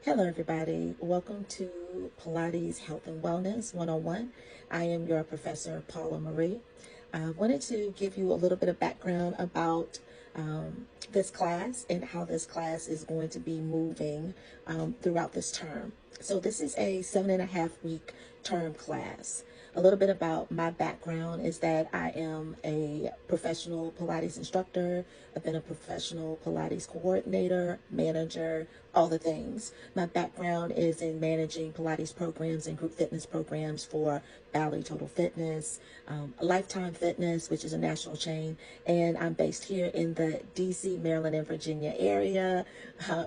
Hello, everybody. Welcome to Pilates Health and Wellness 101. I am your professor, Paula Marie. I wanted to give you a little bit of background about this class and how this class is going to be moving throughout this term. So this is a 7.5 week term class. A little bit about my background is that I am a professional Pilates instructor. I've been a professional Pilates coordinator, manager, all the things. My background is in managing Pilates programs and group fitness programs for Bally Total Fitness, Lifetime Fitness, which is a national chain, and I'm based here in the DC, Maryland, and Virginia area,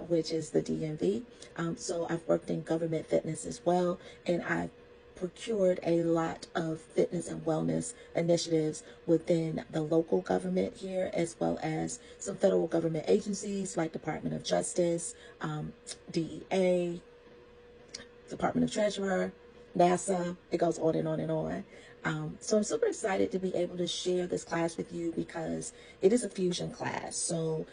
which is the DMV. So I've worked in government fitness as well, and I've procured a lot of fitness and wellness initiatives within the local government here, as well as some federal government agencies like Department of Justice, DEA, Department of Treasurer, NASA. It goes on and on and on. So I'm super excited to be able to share this class with you because it is a fusion class. So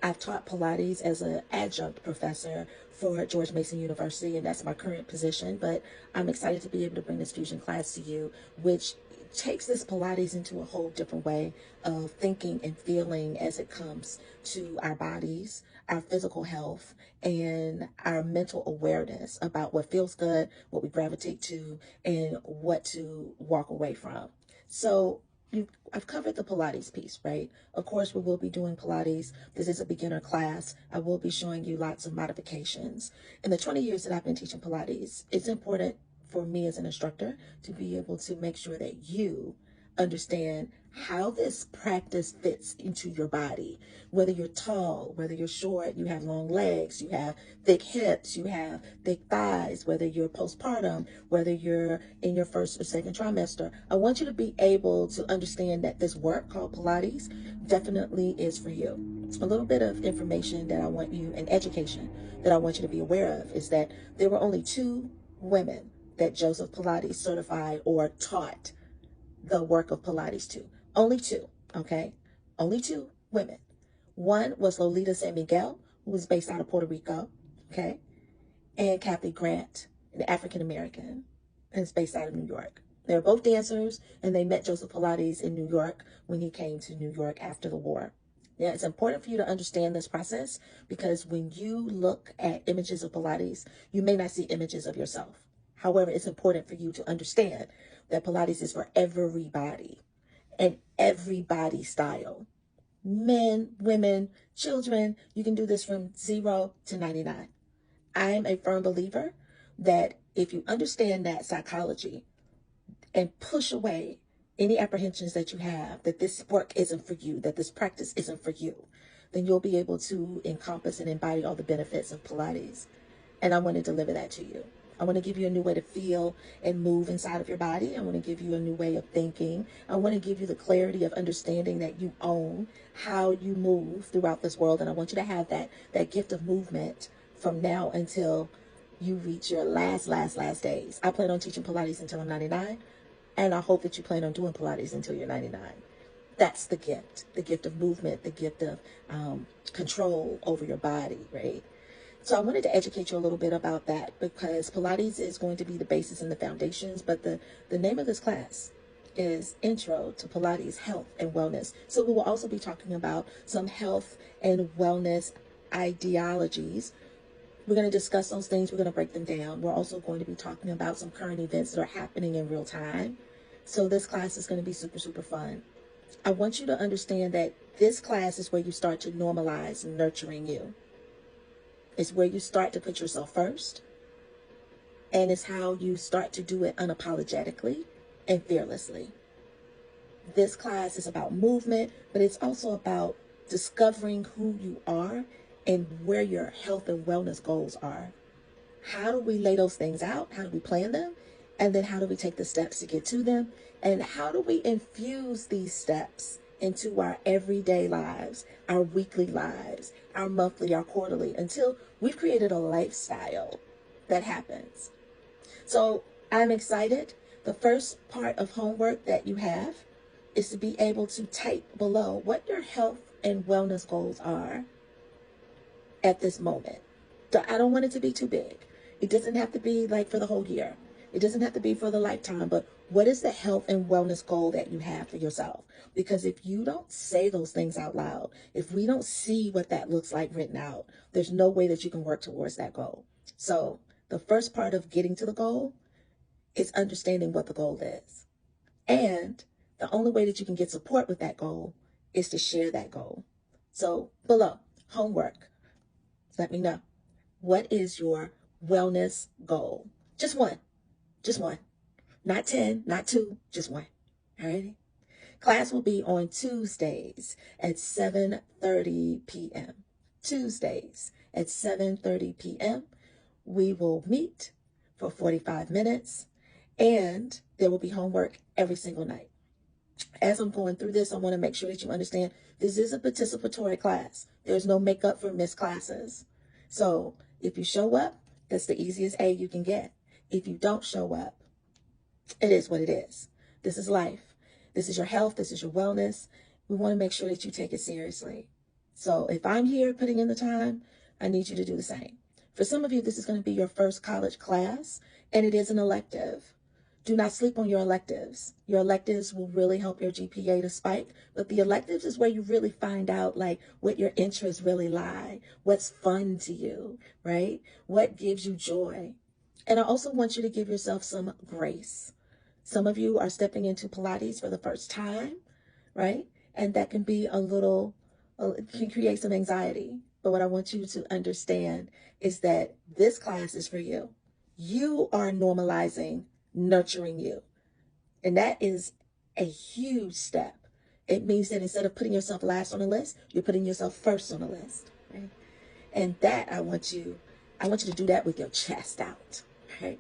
I've taught Pilates as an adjunct professor for George Mason University, and that's my current position, but I'm excited to be able to bring this fusion class to you, which takes this Pilates into a whole different way of thinking and feeling as it comes to our bodies, our physical health, and our mental awareness about what feels good, what we gravitate to, and what to walk away from. So I've covered the Pilates piece, right? Of course, we will be doing Pilates. This is a beginner class. I will be showing you lots of modifications. In the 20 years that I've been teaching Pilates, it's important for me as an instructor to be able to make sure that you understand how this practice fits into your body. Whether you're tall, whether you're short, you have long legs, you have thick hips, you have thick thighs, whether you're postpartum, whether you're in your first or second trimester, I want you to be able to understand that this work called Pilates definitely is for you. A little bit of information that I want you, and education that I want you to be aware of, is that there were only 2 women that Joseph Pilates certified or taught the work of Pilates to. Only 2, okay? Only 2 women. One was Lolita San Miguel, who was based out of Puerto Rico, okay? And Kathy Grant, an African American, and is based out of New York. They're both dancers, and they met Joseph Pilates in New York when he came to New York after the war. Now, it's important for you to understand this process because when you look at images of Pilates, you may not see images of yourself. However, it's important for you to understand that Pilates is for everybody and every body style. Men, women, children, you can do this from 0 to 99. I'm a firm believer that if you understand that psychology and push away any apprehensions that you have, that this work isn't for you, that this practice isn't for you, then you'll be able to encompass and embody all the benefits of Pilates. And I want to deliver that to you. I want to give you a new way to feel and move inside of your body. I want to give you a new way of thinking. I want to give you the clarity of understanding that you own how you move throughout this world. And I want you to have that gift of movement from now until you reach your last days. I plan on teaching Pilates until I'm 99. And I hope that you plan on doing Pilates until you're 99. That's the gift of movement, the gift of control over your body, right? So I wanted to educate you a little bit about that because Pilates is going to be the basis and the foundations, but the name of this class is Intro to Pilates Health and Wellness. So we will also be talking about some health and wellness ideologies. We're going to discuss those things. We're going to break them down. We're also going to be talking about some current events that are happening in real time. So this class is going to be super, super fun. I want you to understand that this class is where you start to normalize nurturing you. It's where you start to put yourself first. And it's how you start to do it unapologetically and fearlessly. This class is about movement, but it's also about discovering who you are and where your health and wellness goals are. How do we lay those things out? How do we plan them? And then how do we take the steps to get to them? And how do we infuse these steps into our everyday lives, our weekly lives, our monthly, our quarterly, until we've created a lifestyle that happens. So I'm excited. The first part of homework that you have is to be able to type below what your health and wellness goals are at this moment. I don't want it to be too big. It doesn't have to be like for the whole year. It doesn't have to be for the lifetime, but what is the health and wellness goal that you have for yourself? Because if you don't say those things out loud, if we don't see what that looks like written out, there's no way that you can work towards that goal. So the first part of getting to the goal is understanding what the goal is. And the only way that you can get support with that goal is to share that goal. So below, homework. Let me know. What is your wellness goal? Just one. Just one. Not 10, not 2, just one. All righty? Class will be on Tuesdays at 7:30 p.m. Tuesdays at 7:30 p.m. We will meet for 45 minutes, and there will be homework every single night. As I'm going through this, I want to make sure that you understand this is a participatory class. There's no makeup for missed classes. So if you show up, that's the easiest A you can get. If you don't show up, it is what it is. This is life. This is your health. This is your wellness. We want to make sure that you take it seriously. So if I'm here putting in the time, I need you to do the same. For some of you, this is going to be your first college class, and it is an elective. Do not sleep on your electives. Your electives will really help your GPA to spike, but the electives is where you really find out like what your interests really lie, what's fun to you, right? What gives you joy. And I also want you to give yourself some grace. Some of you are stepping into Pilates for the first time, right? And that can be can create some anxiety. But what I want you to understand is that this class is for you. You are normalizing nurturing you. And that is a huge step. It means that instead of putting yourself last on the list, you're putting yourself first on the list. Right? And that I want you to do that with your chest out. Right?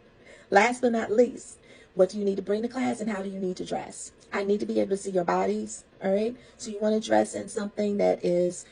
Last but not least, what do you need to bring to class and how do you need to dress? I need to be able to see your bodies. All right. So you want to dress in something that is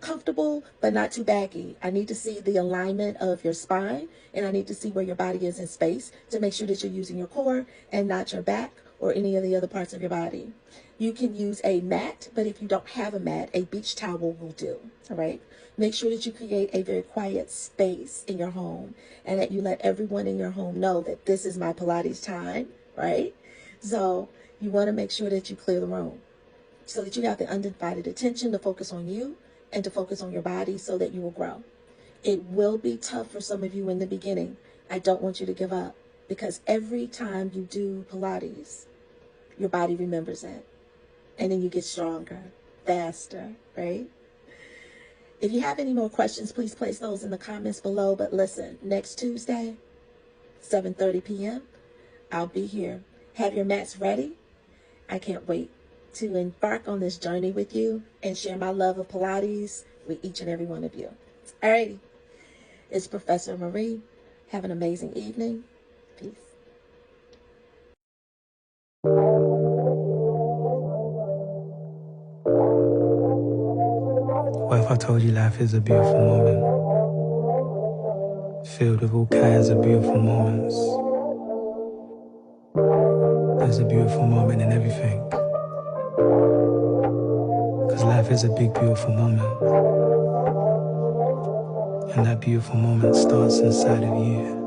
comfortable, but not too baggy. I need to see the alignment of your spine, and I need to see where your body is in space to make sure that you're using your core and not your back or any of the other parts of your body. You can use a mat, but if you don't have a mat, a beach towel will do. All right. Make sure that you create a very quiet space in your home and that you let everyone in your home know that this is my Pilates time, right? So you want to make sure that you clear the room so that you have the undivided attention to focus on you and to focus on your body so that you will grow. It will be tough for some of you in the beginning. I don't want you to give up because every time you do Pilates, your body remembers it. And then you get stronger, faster, right? If you have any more questions, please place those in the comments below. But listen, next Tuesday, 7:30 p.m., I'll be here. Have your mats ready. I can't wait to embark on this journey with you and share my love of Pilates with each and every one of you. Alrighty, it's Professor Marie. Have an amazing evening. Peace. What if I told you life is a beautiful moment, filled with all kinds of beautiful moments? There's a beautiful moment in everything, because life is a big, beautiful moment. And that beautiful moment starts inside of you.